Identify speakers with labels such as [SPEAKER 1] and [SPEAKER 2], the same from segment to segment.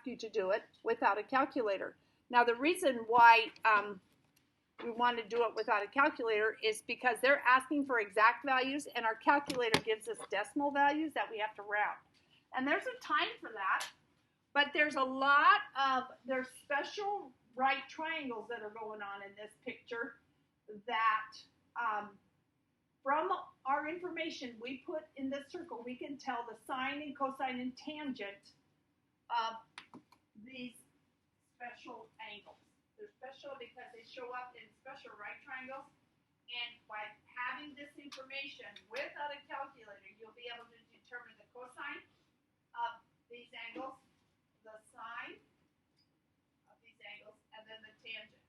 [SPEAKER 1] ask you to do it without a calculator. Now, the reason why we want to do it without a calculator is because they're asking for exact values, and our calculator gives us decimal values that we have to round. And there's a time for that, but there's a lot of, there's special right triangles that are going on in this picture that from our information we put in this circle, we can tell the sine and cosine and tangent of these special angles. They're special because they show up in special right triangles, and by having this information without a calculator, you'll be able to determine the cosine of these angles, the sine of these angles, and then the tangent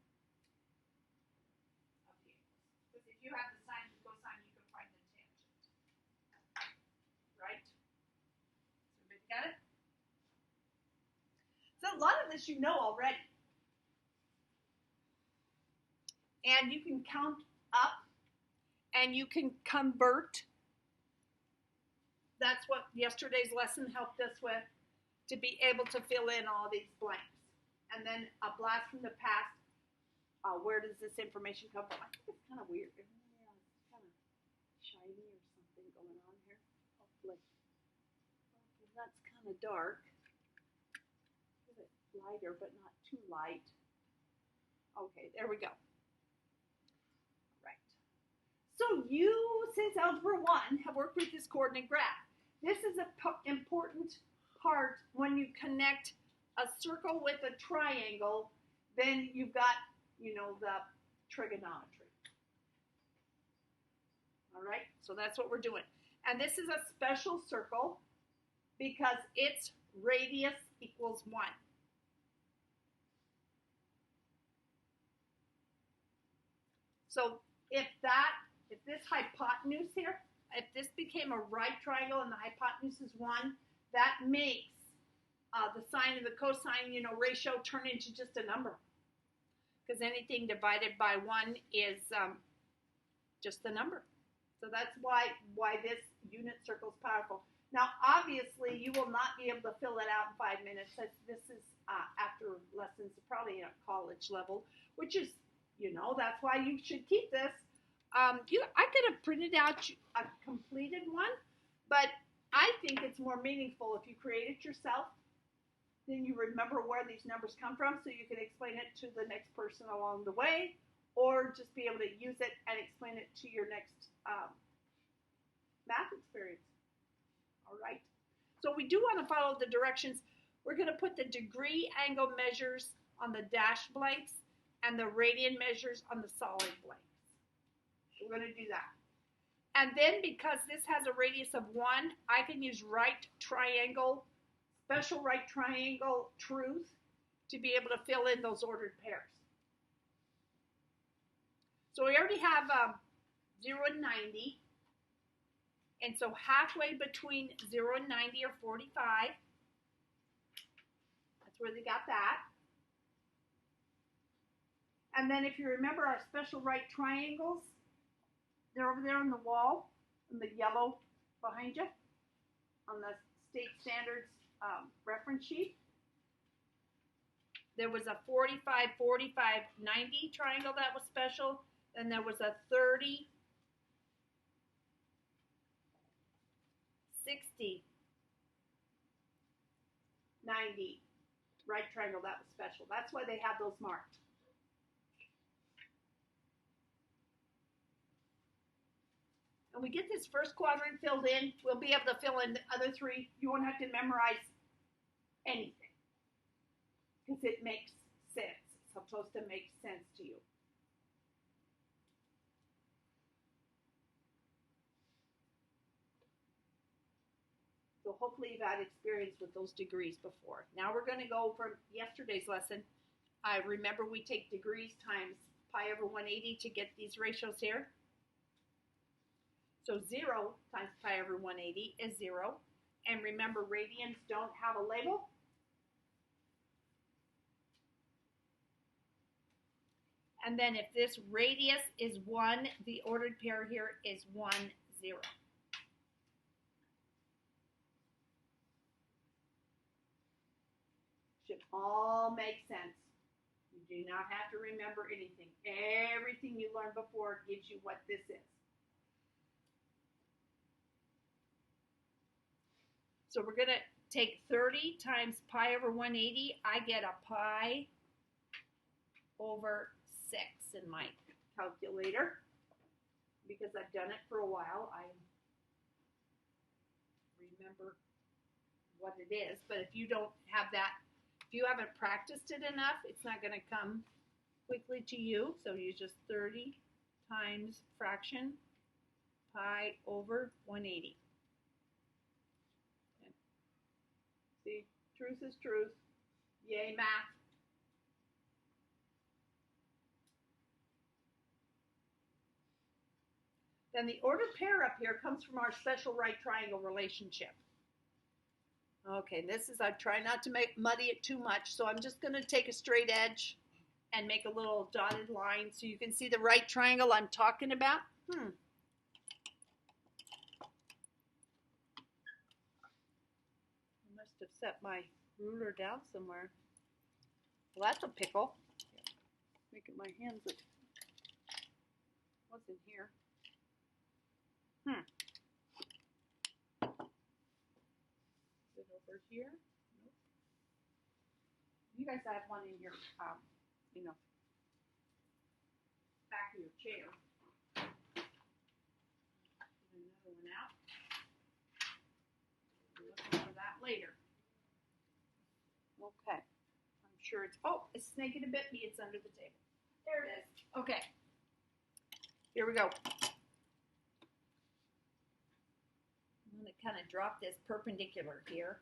[SPEAKER 1] of the angles. Because if you have the sine and cosine, you can find the tangent. Right? So everybody got it? So a lot of this you know already. And you can count up, and you can convert. That's what yesterday's lesson helped us with, to be able to fill in all these blanks. And then a blast from the past, where does this information come from? I think it's kind of weird. It's kind of shiny or something going on here. Hopefully. Okay, that's kind of dark. A bit lighter, but not too light. Okay, there we go. So you, since Algebra 1, have worked with this coordinate graph. This is an important part when you connect a circle with a triangle, then you've got, you know, the trigonometry. All right, so that's what we're doing. And this is a special circle because its radius equals 1. So if this hypotenuse here, if this became a right triangle and the hypotenuse is 1, that makes the sine and the cosine, you know, ratio turn into just a number. Because anything divided by 1 is just the number. So that's why this unit circle is powerful. Now, obviously, you will not be able to fill it out in 5 minutes. This is after lessons, probably at college level, which is, you know, that's why you should keep this. I could have printed out a completed one, but I think it's more meaningful if you create it yourself. Then you remember where these numbers come from, so you can explain it to the next person along the way, or just be able to use it and explain it to your next math experience. All right. So we do want to follow the directions. We're going to put the degree angle measures on the dashed blanks and the radian measures on the solid blanks. We're going to do that. And then because this has a radius of 1, I can use right triangle, special right triangle truth to be able to fill in those ordered pairs. So we already have 0 and 90. And so halfway between 0 and 90 are 45. That's where they got that. And then if you remember our special right triangles, they're over there on the wall, in the yellow behind you, on the state standards reference sheet. There was a 45, 45, 90 triangle that was special. And there was a 30, 60, 90 right triangle that was special. That's why they have those marked. And we get this first quadrant filled in, we'll be able to fill in the other 3. You won't have to memorize anything because it makes sense. It's supposed to make sense to you. So hopefully you've had experience with those degrees before. Now we're going to go from yesterday's lesson. I remember we take degrees times pi over 180 to get these ratios here. So 0 times pi over 180 is 0. And remember, radians don't have a label. And then if this radius is 1, the ordered pair here is 1, 0. all makes sense. You do not have to remember anything. Everything you learned before gives you what this is. So we're going to take 30 times pi over 180. I get a pi over 6 in my calculator. Because I've done it for a while, I remember what it is. But if you don't have that, if you haven't practiced it enough, it's not going to come quickly to you. So use just 30 times fraction pi over 180. Okay. See, truth is truth. Yay, math. Then the ordered pair up here comes from our special right triangle relationship. Okay, this is, I try not to muddy it too much, so I'm just going to take a straight edge and make a little dotted line so you can see the right triangle I'm talking about. I must have set my ruler down somewhere. Well, that's a pickle. Making my hands look. What's in here? Is it over here? Nope. You guys have one in your, back of your chair. Get another one out. We're looking for that later. Okay. I'm sure it's, it's snaking a bit me. It's under the table. There it is. Okay. Here we go. I'm going to kind of drop this perpendicular here.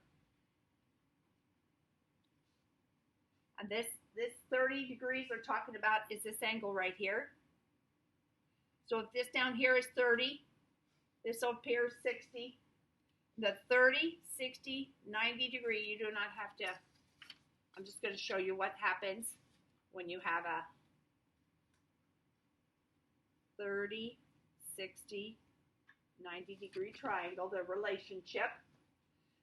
[SPEAKER 1] And this 30 degrees they're talking about is this angle right here. So if this down here is 30, this up here is 60. The 30, 60, 90 degree, you do not have to, I'm just going to show you what happens when you have a 30, 60, 90 degree triangle, the relationship.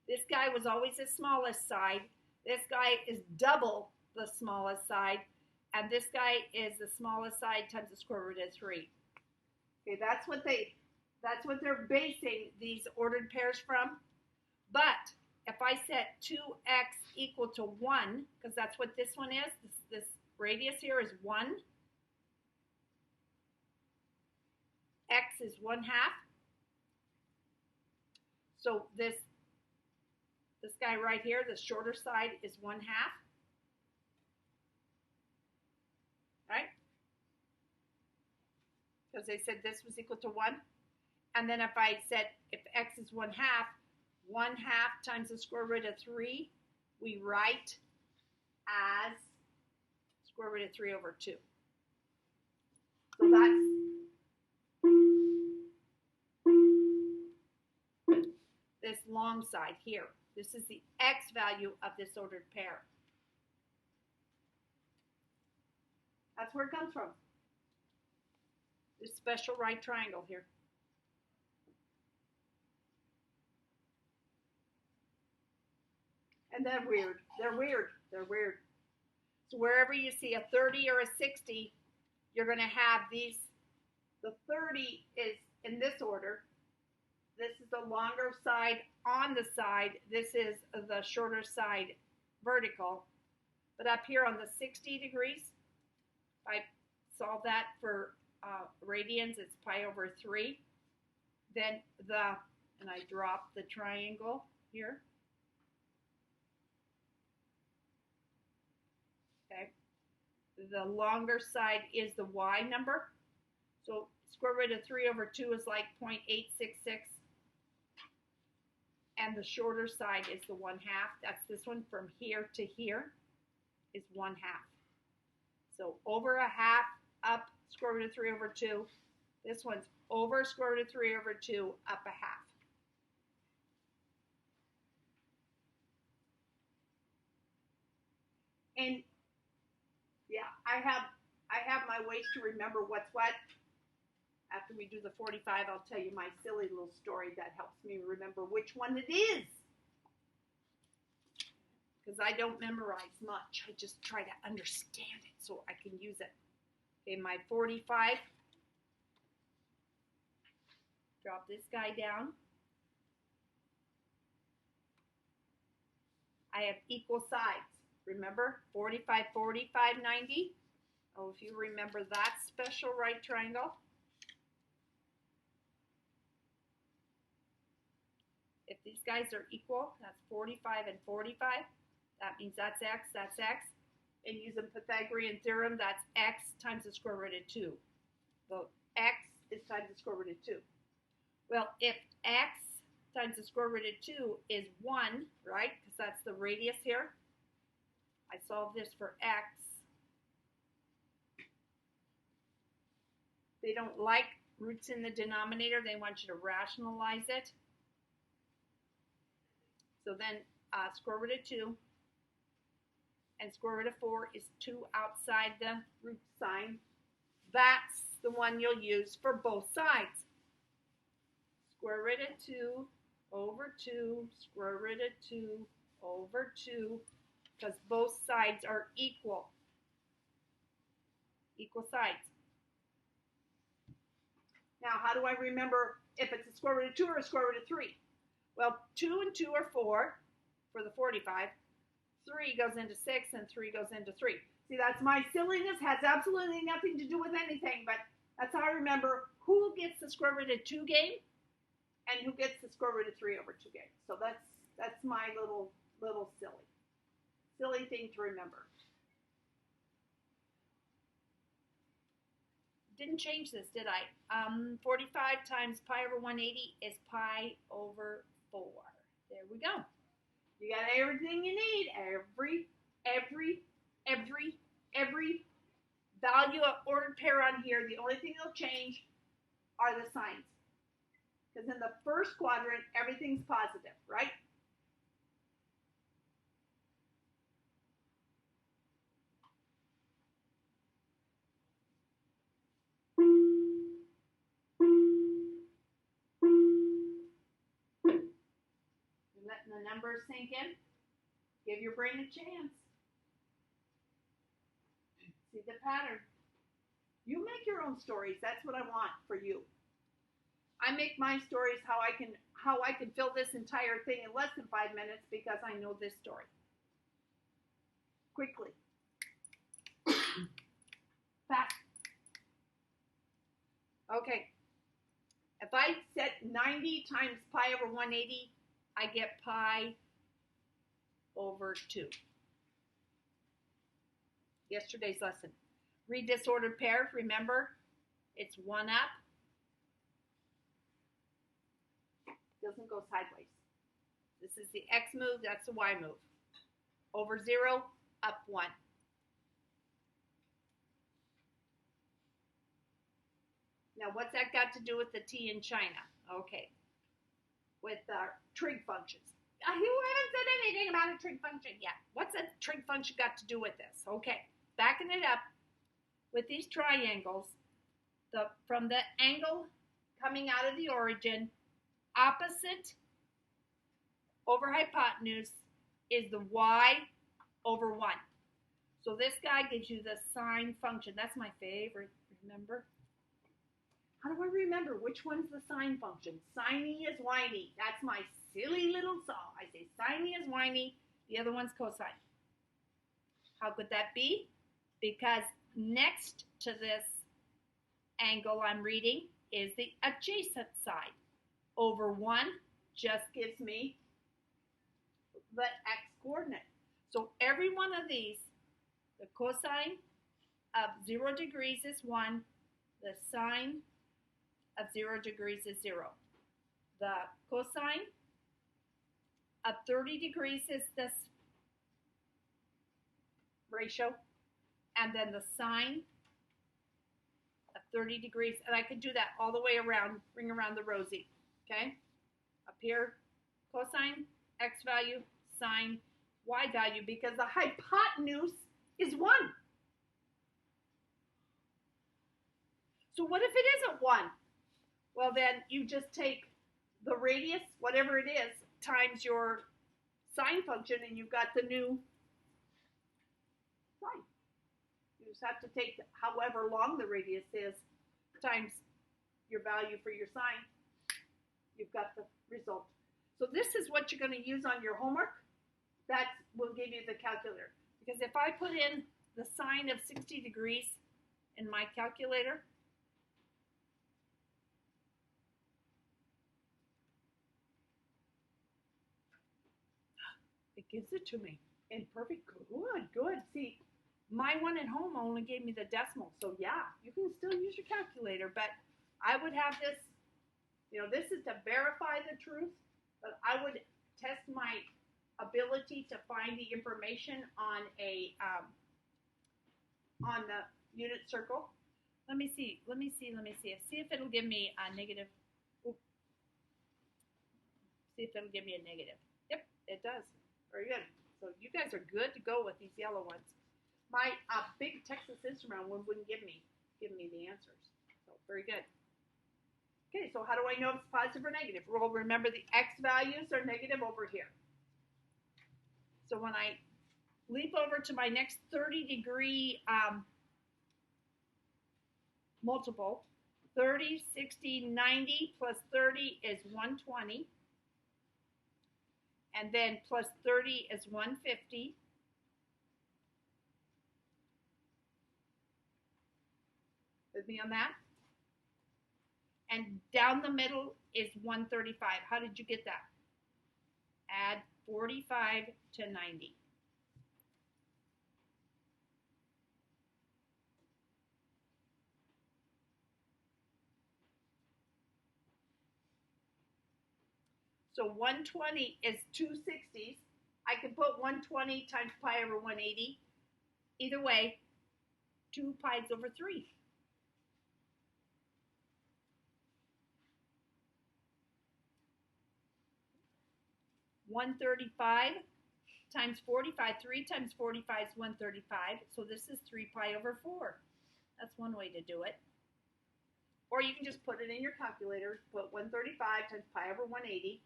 [SPEAKER 1] This guy was always the smallest side. This guy is double the smallest side. And this guy is the smallest side times the square root of 3. Okay, that's what they're basing these ordered pairs from. But if I set 2x equal to 1, because that's what this one is, this radius here is 1. X is 1/2. So this guy right here, the shorter side, is 1/2. Right? Because they said this was equal to 1. And then if I said, if x is 1/2, 1/2 times the square root of 3, we write as square root of 3 over 2. So that's this long side here. This is the x value of this ordered pair. That's where it comes from. This special right triangle here. And they're weird. They're weird. They're weird. So wherever you see a 30 or a 60, you're going to have these. The 30 is in this order. This is the longer side on the side. This is the shorter side vertical. But up here on the 60 degrees, I solve that for radians. It's pi over 3. Then and I drop the triangle here. Okay. The longer side is the y number. So square root of 3 over 2 is like 0.866. And the shorter side is the 1/2. That's this one from here to here is 1/2. So over 1/2 up square root of 3 over 2. This one's over square root of 3 over 2 up 1/2. And yeah, I have my ways to remember what's what. After we do the 45, I'll tell you my silly little story that helps me remember which one it is. because I don't memorize much. I just try to understand it so I can use it. Okay, my 45. Drop this guy down. I have equal sides. Remember, 45, 45, 90. Oh, if you remember that special right triangle. If these guys are equal, that's 45 and 45. That means that's x, that's x. And using Pythagorean theorem, that's x times the square root of 2. So x is times the square root of 2. Well, if x times the square root of 2 is 1, right? Because that's the radius here. I solve this for x. They don't like roots in the denominator. They want you to rationalize it. So then square root of 2 and square root of 4 is 2 outside the root sign. That's the one you'll use for both sides. Square root of 2 over 2, square root of 2 over 2, because both sides are equal. Equal sides. Now, how do I remember if it's a square root of 2 or a square root of 3? Well, 2 and 2 are 4 for the 45. 3 goes into 6 and 3 goes into 3. See, that's my silliness. Has absolutely nothing to do with anything, but that's how I remember who gets the square root of 2 game and who gets the square root of 3 over 2 game. So that's my little silly thing to remember. Didn't change this, did I? 45 times pi over 180 is pi over 4. There we go. You got everything you need. Every value of ordered pair on here. The only thing that'll change are the signs. Because in the first quadrant, everything's positive, right? You're letting the numbers sink in. Give your brain a chance. See the pattern. You make your own stories. That's what I want for you. I make my stories how I can fill this entire thing in less than 5 minutes because I know this story. Quickly. Fast. Okay. If I set 90 times pi over 180, I get pi over 2. Yesterday's lesson. Read disordered pair. Remember, it's 1 up. Doesn't go sideways. This is the X move, that's the Y move. Over 0, up 1. Now, what's that got to do with the T in China? Okay. With trig functions. You haven't said anything about a trig function yet. What's a trig function got to do with this? Okay. Backing it up, with these triangles, from the angle coming out of the origin, opposite over hypotenuse is the y over 1. So this guy gives you the sine function. That's my favorite, remember? How do I remember which one's the sine function? Siney is whiny. That's my silly little saw. I say siney is whiny. The other one's cosine. How could that be? Because next to this angle I'm reading is the adjacent side. Over 1 just gives me the x coordinate. So every one of these, the cosine of 0 degrees is 1, the sine of 0 degrees is 0. The cosine of 30 degrees is this ratio, and then the sine of 30 degrees, and I could do that all the way around, ring around the rosy, okay? Up here, cosine, x value, sine, y value, because the hypotenuse is 1. So what if it isn't 1? Well, then you just take the radius, whatever it is, times your sine function and you've got the new sine. You just have to take however long the radius is times your value for your sine. You've got the result. So this is what you're going to use on your homework. That will give you the calculator. Because if I put in the sine of 60 degrees in my calculator, it gives it to me in perfect. Good. See, my one at home only gave me the decimal. So yeah, you can still use your calculator, but I would have this, this is to verify the truth, but I would test my ability to find the information on on the unit circle. Let me see. See if it'll give me a negative. See if it'll give me a negative. Yep, it does. Very good. So you guys are good to go with these yellow ones. My big Texas Instrument one wouldn't give me the answers. So very good. Okay, so how do I know if it's positive or negative? Well, remember the x values are negative over here. So when I leap over to my next 30-degree multiple, 30, 60, 90 plus 30 is 120. And then plus 30 is 150. With me on that? And down the middle is 135. How did you get that? Add 45 to 90. So 120 is 2 60s. I can put 120 times pi over 180. Either way, 2 pi's over 3. $135 times 45. 3 times 45 is 135. So this is 3 pi over 4. That's one way to do it. Or you can just put it in your calculator. Put 135 times pi over 180.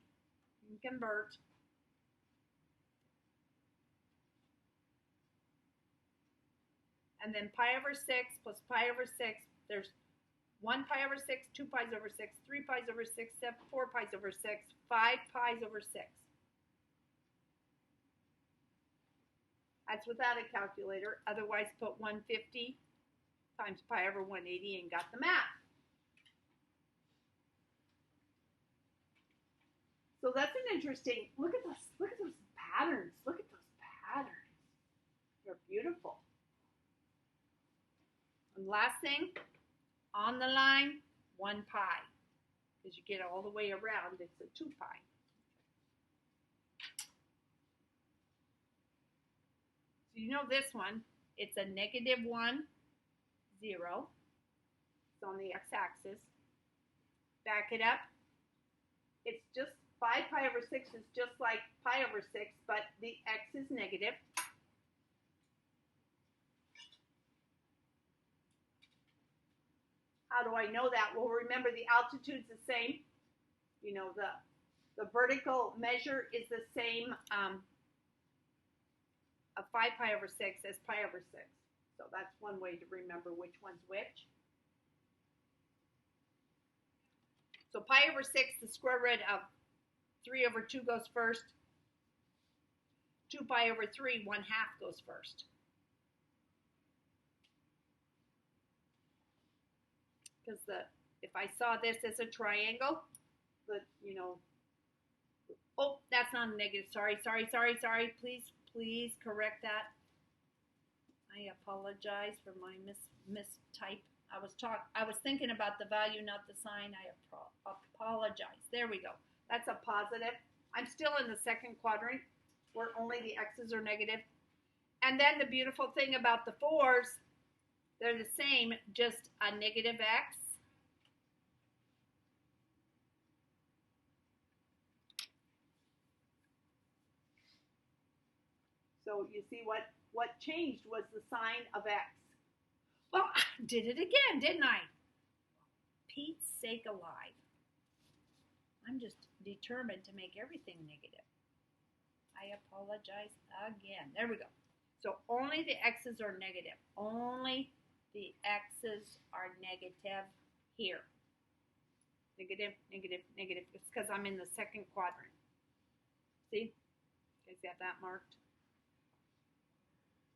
[SPEAKER 1] You can convert. And then pi over 6 plus pi over 6. There's 1 pi over 6, 2 pi's over 6, 3 pi's over 6, 4 pi's over 6, 5 pi's over 6. That's without a calculator. Otherwise, put 150 times pi over 180 and got the math. So that's an interesting, look at those patterns. Look at those patterns. They're beautiful. And last thing, on the line, 1 pi. Because you get all the way around, it's a 2 pi. So you know this one, it's a negative 1, 0. It's on the x-axis. Back it up. It's just 5 pi over 6 is just like pi over 6, but the x is negative. How do I know that? Well, remember the altitude's the same. You know, the vertical measure is the same of 5 pi over 6 as pi over 6. So that's one way to remember which one's which. So pi over 6, the square root of 3 over 2 goes first. 2 pi over 3, 1/2 goes first. Because if I saw this as a triangle, oh, that's not a negative. Sorry. Please correct that. I apologize for my mistype. I was thinking about the value, not the sign. I apologize. There we go. That's a positive. I'm still in the second quadrant where only the x's are negative. And then the beautiful thing about the 4s, they're the same, just a negative x. So you see what changed was the sign of x. Well, I did it again, didn't I? Pete's sake alive. I'm just determined to make everything negative. I apologize again. There we go. So only the x's are negative. Only the x's are negative here. Negative, negative, negative. It's because I'm in the second quadrant. See? You guys got that marked?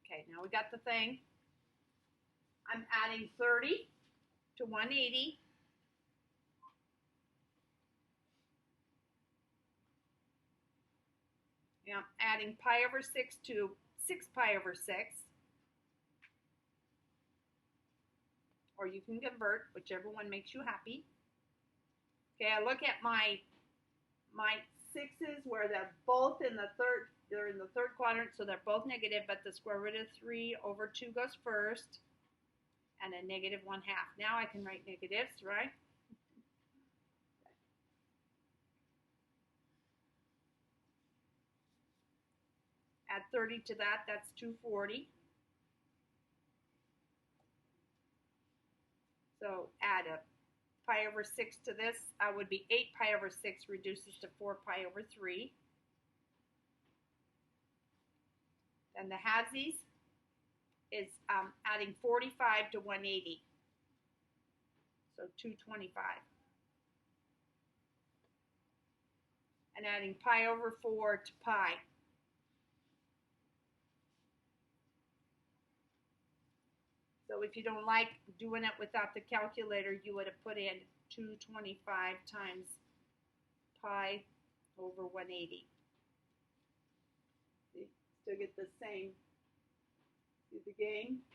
[SPEAKER 1] Okay, now we got the thing. I'm adding 30 to 180. Yeah, I'm adding pi over 6 to 6 pi over 6. Or you can convert, whichever one makes you happy. Okay, I look at my sixes where they're both in the third quadrant, so they're both negative, but the square root of 3 over 2 goes first, and a negative 1/2. Now I can write negatives, right? Add 30 to that, that's 240. So add a pi over 6 to this, would be 8 pi over 6 reduces to 4 pi over 3. Then the halvesies is adding 45 to 180. So 225. And adding pi over 4 to pi. So if you don't like doing it without the calculator, you would have put in 225 times pi over 180. See, still get the same. See the game?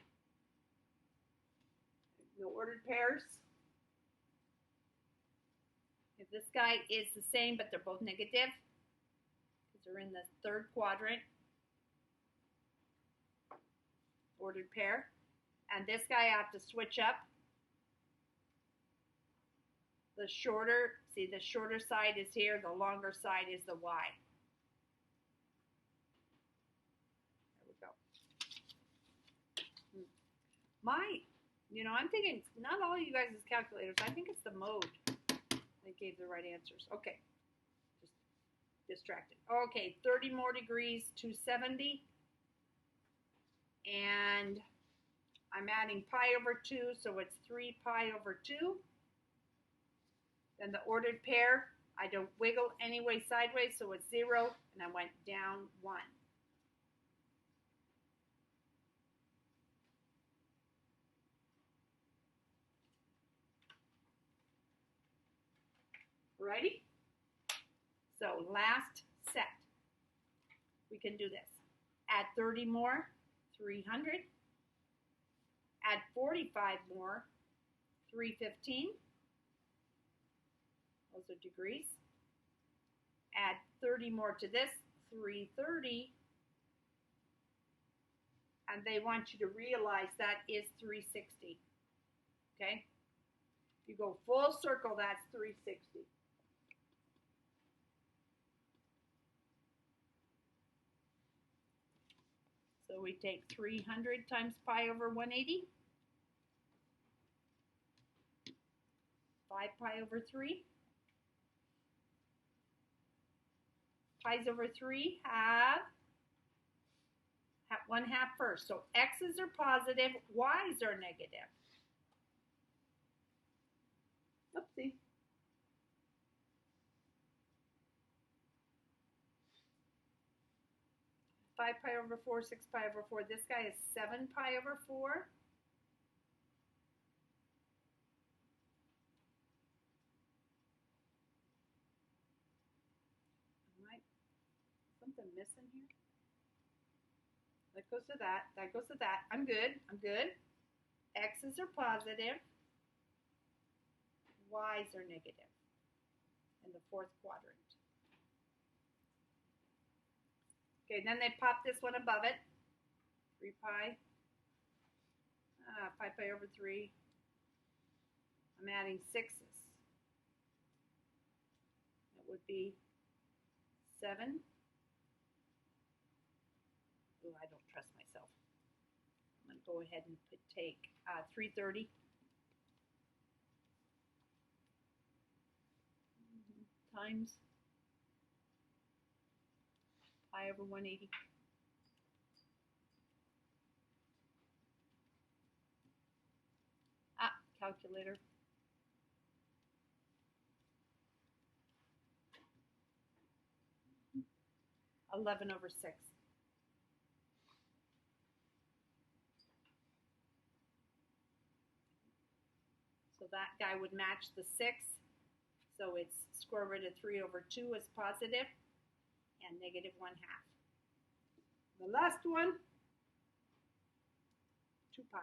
[SPEAKER 1] No ordered pairs. If this guy is the same, but they're both negative, because they're in the third quadrant, ordered pair. And this guy I have to switch up. The shorter side is here, the longer side is the y. There we go. I'm thinking, not all you guys' calculators, I think it's the mode that gave the right answers. Okay, just distracted. Okay, 30 more degrees, 270. And I'm adding pi over 2, so it's 3 pi over 2. Then the ordered pair, I don't wiggle any way sideways, so it's 0, and I went down 1. Ready? So last set. We can do this. Add 30 more, 300. Add 45 more, 315. Those are degrees. Add 30 more to this, 330. And they want you to realize that is 360. Okay? You go full circle, that's 360. So we take 300 times pi over 180. 5 pi over 3. Pi's over 3 have 1/2 first. So x's are positive, y's are negative. Oopsie. Five pi over 4, 6 pi over 4. This guy is 7 pi over 4. Something missing here? That goes to that. That goes to that. I'm good. I'm good. X's are positive. Y's are negative in the fourth quadrant. Okay, then they pop this one above it. 3 pi. 5 pi over 3. I'm adding 6's. That would be 7. Oh, I don't trust myself. I'm going to go ahead and take 330. Times pi pi over 180. Calculator. $11 over 6. So that guy would match the 6. So it's square root of 3 over 2 is positive, and negative 1/2. The last one, 2 pi.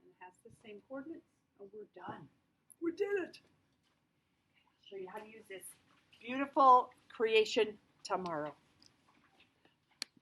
[SPEAKER 1] And it has the same coordinates. Oh, we're done. We did it. I'll show you how to use this beautiful creation tomorrow.